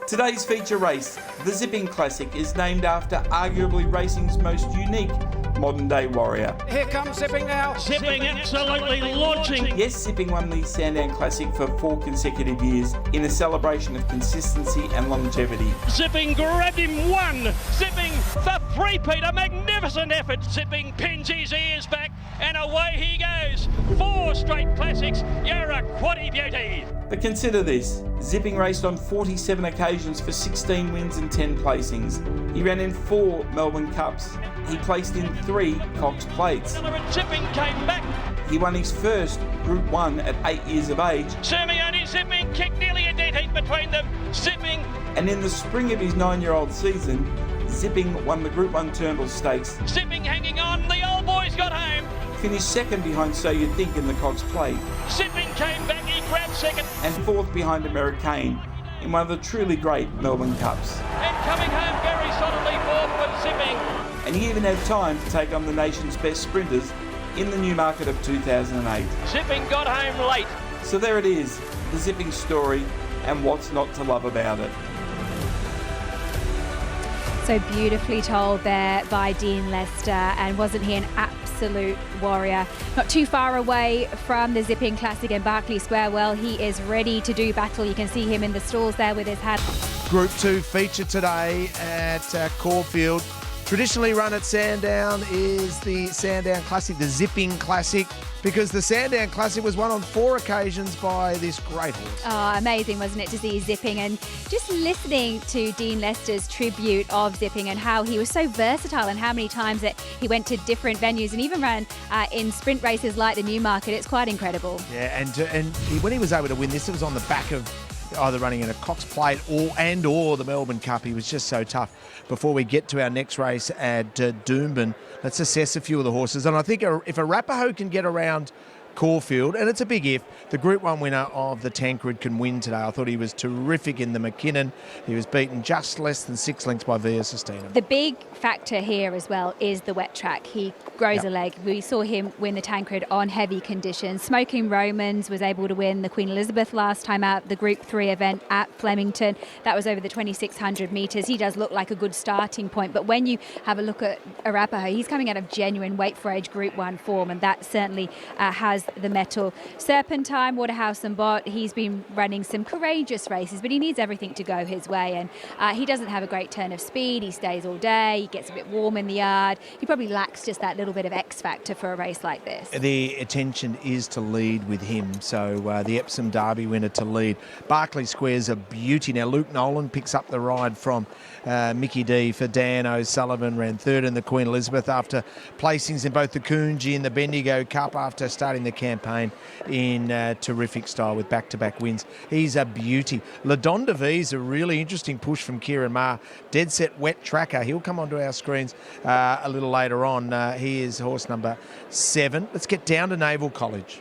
Today's feature race, the Zipping Classic, is named after arguably racing's most unique modern-day warrior. Here comes Zipping now. Zipping absolutely launching. Yes, Zipping won the Sandown Classic for 4 consecutive years in a celebration of consistency and longevity. Zipping grabbed him, won. Zipping the three-peat, a magnificent effort. Zipping pins his ears back and away he goes. 4 straight classics, you're a quaddy beauty. But consider this, Zipping raced on 47 occasions for 16 wins and 10 placings. He ran in 4 Melbourne Cups. He placed in 3 Cox Plates. Zipping came back. He won his first Group 1 at 8 years of age. Simeone Zipping kicked nearly a dead heat between them. Zipping. And in the spring of his 9-year-old season, Zipping won the Group 1 Turnbull Stakes. Zipping hanging on, the old boys got home. Finished second behind So You Think in the Cox Plate. Zipping came back, he grabbed second. And 4th behind Americane in one of the truly great Melbourne Cups. And coming home very solidly 4th was Zipping. And he even had time to take on the nation's best sprinters in the Newmarket of 2008. Zipping got home late. So there it is, the Zipping story and what's not to love about it. So beautifully told there by Dean Lester, and wasn't he an absolute warrior? Not too far away from the Zipping Classic in Berkeley Square. Well, he is ready to do battle. You can see him in the stalls there with his hat. Group 2 feature today at Caulfield. Traditionally run at Sandown is the Sandown Classic, the Zipping Classic, because the Sandown Classic was won on 4 occasions by this great horse. Oh, amazing, wasn't it, to see Zipping, and just listening to Dean Lester's tribute of Zipping and how he was so versatile and how many times that he went to different venues and even ran in sprint races like the Newmarket. It's quite incredible. Yeah, and when he was able to win this, it was on the back of either running in a Cox Plate or the Melbourne Cup. He was just so tough. Before we get to our next race at Doomben, let's assess a few of the horses. And I think if Arapaho can get around Caulfield, and it's a big if, the Group 1 winner of the Tancred can win today. I thought he was terrific in the McKinnon. He was beaten just less than 6 lengths by Via Sistina. The big factor here as well is the wet track. He grows a leg. We saw him win the Tancred on heavy conditions. Smoking Romans was able to win the Queen Elizabeth last time out, the Group 3 event at Flemington. That was over the 2,600 metres. He does look like a good starting point, but when you have a look at Arapaho, he's coming out of genuine weight for age Group 1 form, and that certainly has the metal. Serpentine, Waterhouse and Bott, he's been running some courageous races, but he needs everything to go his way, and he doesn't have a great turn of speed. He stays all day, he gets a bit warm in the yard. He probably lacks just that little bit of X factor for a race like this. The attention is to lead with him, so the Epsom Derby winner to lead. Berkeley Square's a beauty. Now Luke Nolan picks up the ride from Mickey D for Dan O'Sullivan, ran 3rd in the Queen Elizabeth after placings in both the Coonji and the Bendigo Cup after starting the campaign in terrific style with back-to-back wins. He's a beauty. Ladonda V's a really interesting push from Kieran Maher. Dead set wet tracker. He'll come onto our screens a little later on. He is horse number 7. Let's get down to Naval College.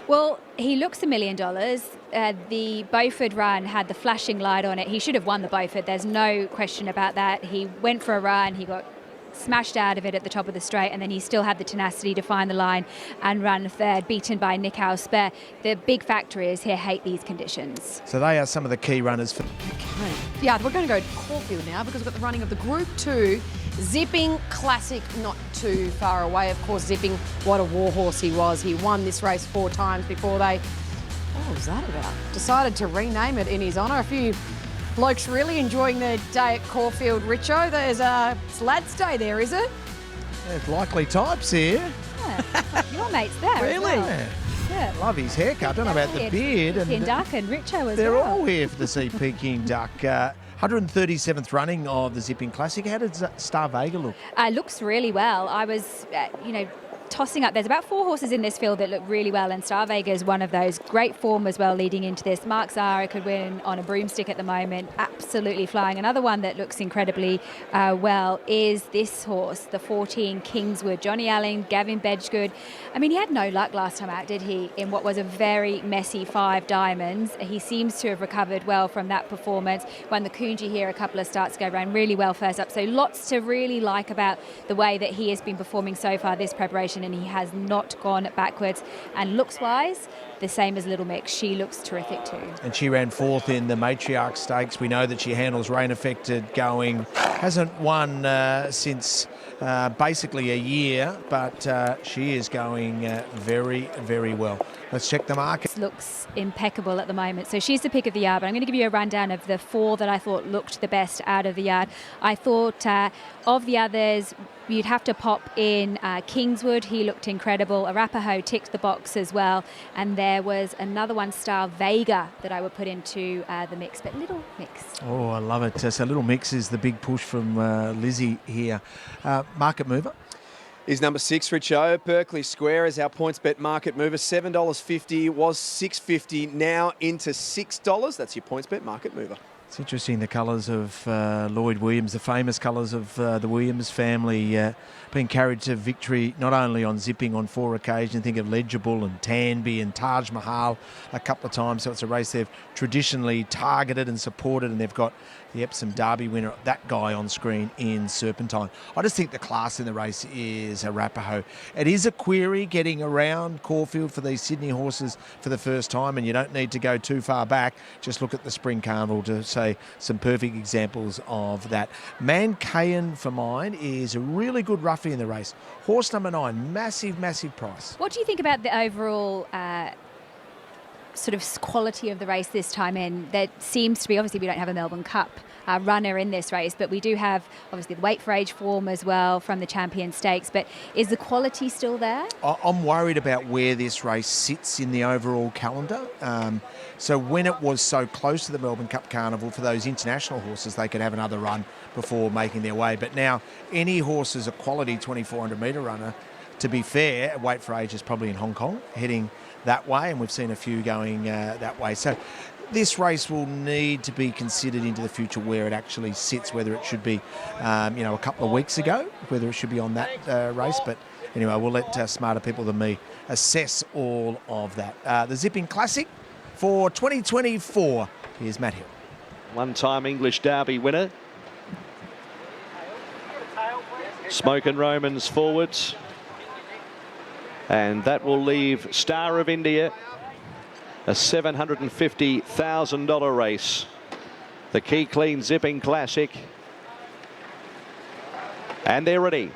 Well, he looks $1 million. The Beaufort run had the flashing light on it. He should have won the Beaufort. There's no question about that. He went for a run. He got smashed out of it at the top of the straight, and then he still had the tenacity to find the line and run 3rd, beaten by Nick Spare. The big factor is he'll hate these conditions. So they are some of the key runners for... Okay. Yeah, we're going to go to Caulfield now because we've got the running of the Group 2 Zipping Classic not too far away. Of course, Zipping, what a war horse he was. He won this race 4 times before they, what was that about? Decided to rename it in his honour. A few blokes really enjoying their day at Caulfield. Richo, there's it's Lads' Day there, is it? There's likely types here. Yeah, your mate's there. Really? As well. Yeah. Love his haircut. I don't know about the beard. Peking Duck and Richo as they're well. all here to see Peking Duck. 137th running of the Zipping Classic. How did Star Vega look? Looks really well. I was, tossing up. There's about 4 horses in this field that look really well, and Star Vega is one of those. Great form as well leading into this. Mark Zara could win on a broomstick at the moment. Absolutely flying. Another one that looks incredibly well is this horse, the 14 Kingswood. Johnny Allen, Gavin Bedgegood. I mean, he had no luck last time out, did he, in what was a very messy 5 diamonds. He seems to have recovered well from that performance. Won the Coonji here a couple of starts ago, ran really well first up. So lots to really like about the way that he has been performing so far this preparation, and he has not gone backwards. And looks-wise, the same as Little Mix. She looks terrific too. And she ran 4th in the Matriarch Stakes. We know that she handles rain affected going. Hasn't won since basically a year, but she is going very, very well. Let's check the market. Looks impeccable at the moment. So she's the pick of the yard, but I'm going to give you a rundown of the 4 that I thought looked the best out of the yard. I thought of the others, you'd have to pop in Kingswood. He looked incredible. Arapaho ticked the box as well. And there was another one, Star Vega, that I would put into the mix, but Little Mix. Oh, I love it. So Little Mix is the big push from Lizzie here. Market mover. Is number 6, Richo. Berkeley Square is our points bet market mover. $7.50 was $6.50, now into $6. That's your points bet market mover. It's interesting, the colours of Lloyd Williams, the famous colours of the Williams family being carried to victory not only on zipping on 4 occasions. Think of Legible and Tanby and Taj Mahal a couple of times. So it's a race they've traditionally targeted and supported, and they've got the Epsom Derby winner, that guy on screen in Serpentine. I just think the class in the race is Arapaho. It is a query getting around Caulfield for these Sydney horses for the first time, and you don't need to go too far back. Just look at the Spring Carnival to say some perfect examples of that. Mancayan for mine is a really good roughie in the race. Horse number 9, massive, massive price. What do you think about the overall sort of quality of the race this time in? That seems to be, obviously we don't have a Melbourne Cup runner in this race, but we do have obviously the weight for age form as well from the Champion Stakes. But is the quality still there? I'm worried about where this race sits in the overall calendar. So when it was so close to the Melbourne Cup Carnival, for those international horses, they could have another run before making their way. But now any horse is a quality 2,400 metre runner. To be fair, weight for age is probably in Hong Kong, heading that way, and we've seen a few going that way. So this race will need to be considered into the future where it actually sits, whether it should be, a couple of weeks ago, whether it should be on that race. But anyway, we'll let smarter people than me assess all of that. The Zipping Classic for 2024. Here's Matt Hill. One-time English Derby winner. Smoke and Romans forwards. And that will leave Star of India a $750,000 race. The Key Clean Zipping Classic. And they're ready.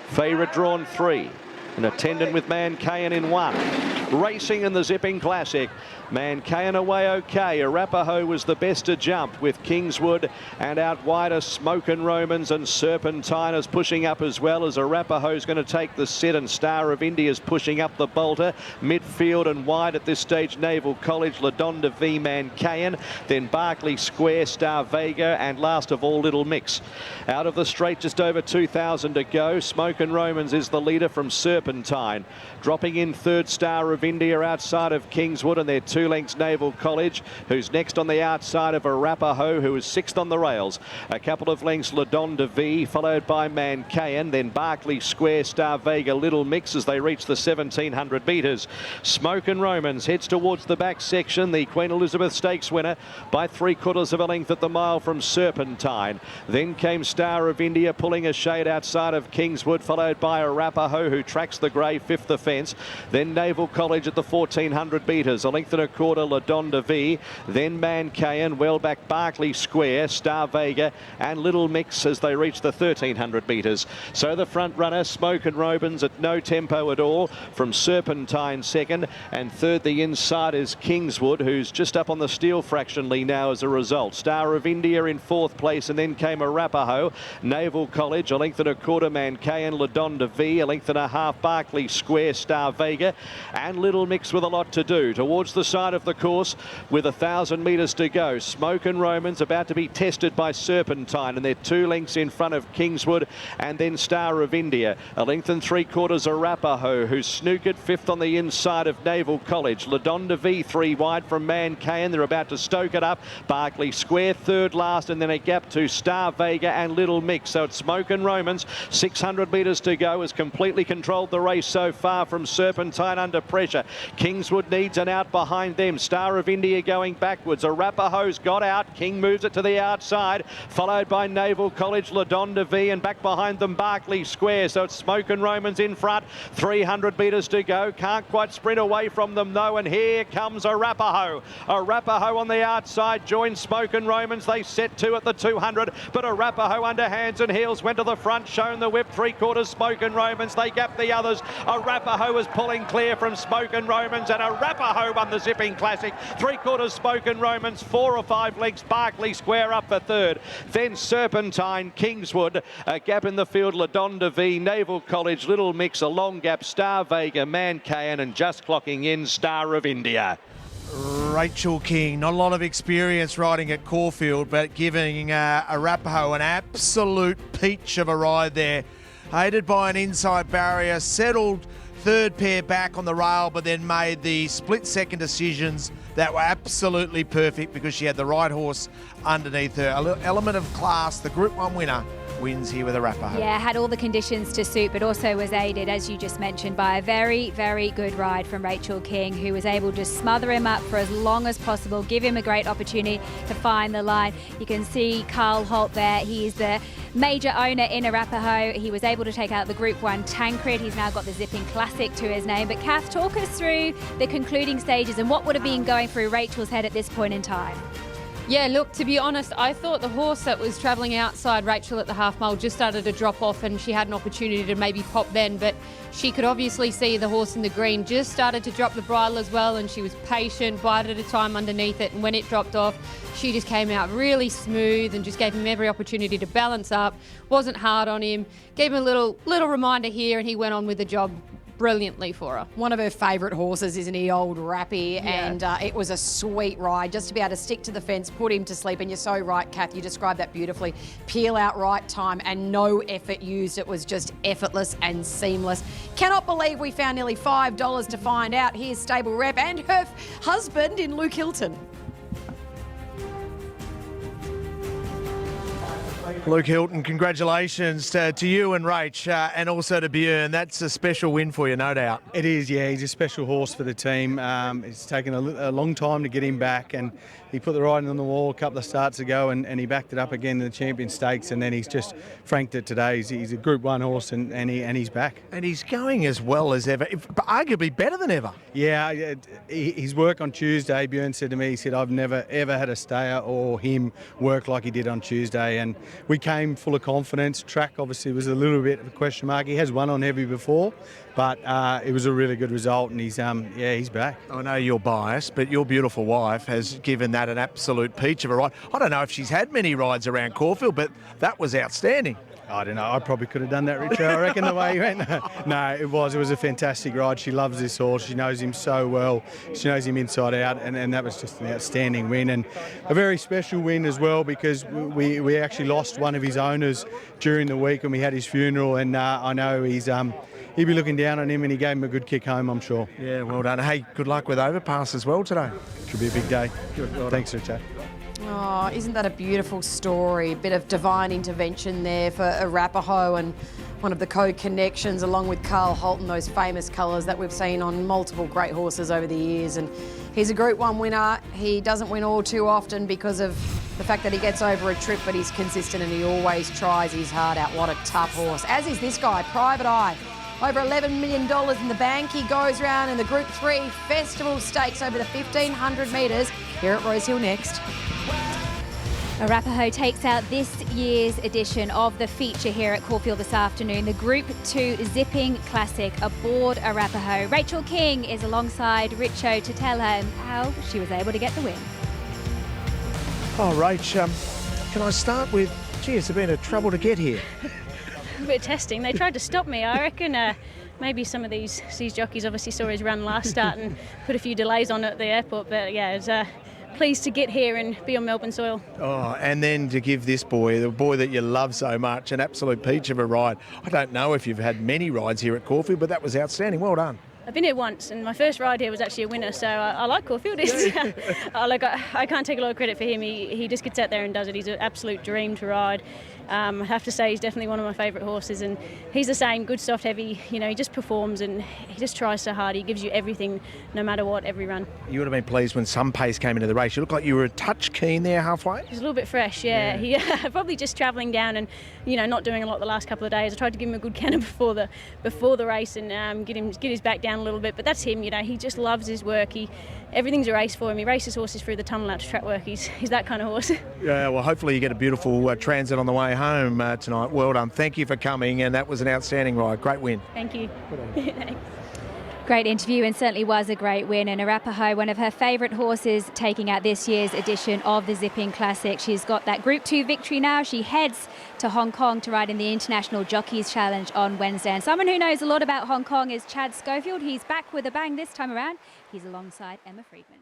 Favourite drawn 3. An attendant with Mancayan in 1. Racing in the Zipping Classic. Mancayan away okay. Arapaho was the best to jump with Kingswood, and out wider Smoke and Romans, and Serpentine is pushing up as well as Arapaho's going to take the sit, and Star of India is pushing up the bolter. Midfield and wide at this stage Naval College, Ladonda v Mancayan, then Berkeley Square, Star Vega, and last of all Little Mix. Out of the straight, just over 2,000 to go. Smoke and Romans is the leader from Serpentine. Dropping in third, Star of India outside of Kingswood, and they're 2 lengths Naval College, who's next on the outside of Arapaho, who is 6th on the rails. A couple of lengths Ladonda V, followed by Mancayan, then Berkeley Square, Star Vega, Little Mix as they reach the 1,700 metres. Smoke and Romans heads towards the back section, the Queen Elizabeth Stakes winner by 3/4 of a length at the mile from Serpentine. Then came Star of India pulling a shade outside of Kingswood, followed by Arapaho, who tracks the grey 5th offence. Then Naval College at the 1,400 metres, a length and a quarter Ladonda V, then Mancayan, well back Berkeley Square, Star Vega and Little Mix as they reach the 1,300 metres. So the front runner, Smoke and Romans, at no tempo at all from Serpentine second, and third the inside is Kingswood, who's just up on the steel fractionally now as a result. Star of India in 4th place, and then came Arapaho. Naval College, a length and a quarter Mancayan, Ladonda V, a length and a half Berkeley Square, Star Vega, and Little Mix with a lot to do. Towards the side of the course with 1,000 metres to go. Smoke and Romans about to be tested by Serpentine, and they're 2 lengths in front of Kingswood, and then Star of India. A length and 3/4 Arapaho, who's snookered 5th on the inside of Naval College. Ladonda V 3 wide from Mancayan. They're about to stoke it up. Berkeley Square 3rd last, and then a gap to Star Vega and Little Mix. So it's Smoke and Romans, 600 metres to go, has completely controlled the race so far from Serpentine under pressure. pressure. Kingswood needs an out behind them. Star of India going backwards. Arapahoe's got out. King moves it to the outside, followed by Naval College, Ladonda V, and back behind them Barclay Square. So it's Smoke and Romans in front. 300 metres to go. Can't quite sprint away from them though, and here comes Arapahoe. Arapahoe on the outside joins Smoke and Romans. They set two at the 200, but Arapahoe under hands and heels went to the front, shown the whip. 3/4 Smoke and Romans. They gap the others. Arapahoe was pulling clear from Smoke and Romans, and Arapahoe won the Zipping Classic. 3/4 Smoke and Romans, 4 or 5 lengths. Barclay Square up for third. Then Serpentine, Kingswood, a gap in the field, Ladonda V, Naval College, Little Mix, a long gap, Star Vega, Mancayan, and just clocking in, Star of India. Rachel King, not a lot of experience riding at Caulfield, but giving Arapahoe an absolute peach of a ride there. Aided by an inside barrier, settled third pair back on the rail, but then made the split-second decisions that were absolutely perfect because she had the right horse underneath her. A little element of class. The Group 1 winner wins here with Arapahoe. Yeah, had all the conditions to suit, but also was aided, as you just mentioned, by a very, very good ride from Rachel King, who was able to smother him up for as long as possible, give him a great opportunity to find the line. You can see Carl Holt there. He is the major owner in Arapahoe. He was able to take out the Group 1 Tancred. He's now got the Zipping Classic to his name. But Kath, talk us through the concluding stages and what would have been going through Rachel's head at this point in time. Yeah, look, to be honest, I thought the horse that was travelling outside Rachel at the half mile just started to drop off and she had an opportunity to maybe pop then, but she could obviously see the horse in the green just started to drop the bridle as well, and she was patient, bite at a time underneath it, and when it dropped off, she just came out really smooth and just gave him every opportunity to balance up, wasn't hard on him, gave him a little reminder here, and he went on with the job brilliantly for her. One of her favourite horses, isn't he, old Rappy? Yeah. And it was a sweet ride just to be able to stick to the fence, put him to sleep. And you're so right, Kath, you described that beautifully. Peel out right time and no effort used. It was just effortless and seamless. Cannot believe we found nearly $5 to find out. Here's stable rep and her husband in Luke Hilton. Luke Hilton, congratulations to you and Rach and also to Björn. That's a special win for you, no doubt. It is, yeah. He's a special horse for the team. It's taken a long time to get him back, and he put the riding on the wall a couple of starts ago, and he backed it up again in the Champion Stakes, and then he's just franked it today. He's a Group 1 horse, and he's back. And he's going as well as ever, arguably better than ever. Yeah, his work on Tuesday, Björn said to me, he said, I've never, ever had a stayer or him work like he did on Tuesday, and we came full of confidence. Track obviously was a little bit of a question mark. He has won on heavy before, but it was a really good result, and he's back. I know you're biased, but your beautiful wife has given that an absolute peach of a ride. I don't know if she's had many rides around Caulfield, but that was outstanding. I don't know. I probably could have done that, Richard. I reckon the way he went. No, it was a fantastic ride. She loves this horse. She knows him so well. She knows him inside out, and that was just an outstanding win, and a very special win as well, because we actually lost one of his owners during the week when we had his funeral, and I know he'll be looking down on him, and he gave him a good kick home, I'm sure. Yeah, well done. Hey, good luck with Overpass as well today. Should be a big day. Well Thanks, Richard. Oh, isn't that a beautiful story? A bit of divine intervention there for Arapahoe, and one of the connections along with Carl Holton, those famous colours that we've seen on multiple great horses over the years. And he's a Group 1 winner. He doesn't win all too often because of the fact that he gets over a trip, but he's consistent and he always tries his heart out. What a tough horse. As is this guy, Private Eye. Over $11 million in the bank. He goes round in the Group 3 Festival Stakes over the 1,500 metres here at Rosehill next. Arapahoe takes out this year's edition of the feature here at Caulfield this afternoon, the Group 2 Zipping Classic aboard Arapahoe. Rachel King is alongside Richo to tell her how she was able to get the win. Oh, Rach, can I start with, gee, it's been a trouble to get here. A bit of testing. They tried to stop me. I reckon maybe some of these jockeys obviously saw his run last start and put a few delays on at the airport, but yeah, it's pleased to get here and be on Melbourne soil. Oh, and then to give this boy, the boy that you love so much, an absolute peach of a ride. I don't know if you've had many rides here at Caulfield, but that was outstanding. Well done. I've been here once, and my first ride here was actually a winner, so I like Caulfield. I can't take a lot of credit for him. He just gets out there and does it. He's an absolute dream to ride. I have to say he's definitely one of my favourite horses, and he's the same, good, soft, heavy. You know, he just performs and he just tries so hard. He gives you everything, no matter what, every run. You would have been pleased when some pace came into the race. You looked like you were a touch keen there halfway. He's a little bit fresh, yeah. He probably just travelling down and, you know, not doing a lot the last couple of days. I tried to give him a good canter before the race and get his back down a little bit. But that's him, you know. He just loves his work. Everything's a race for him. He races horses through the tunnel out to track work. He's that kind of horse. Yeah, well, hopefully you get a beautiful transit on the way home tonight. Well done. Thank you for coming, and that was an outstanding ride. Great win. Thank you. Great interview, and certainly was a great win. And Arapaho, one of her favourite horses, taking out this year's edition of the Zipping Classic. She's got that Group 2 victory now. She heads to Hong Kong to ride in the International Jockeys Challenge on Wednesday. And someone who knows a lot about Hong Kong is Chad Schofield. He's back with a bang this time around. He's alongside Emma Friedman.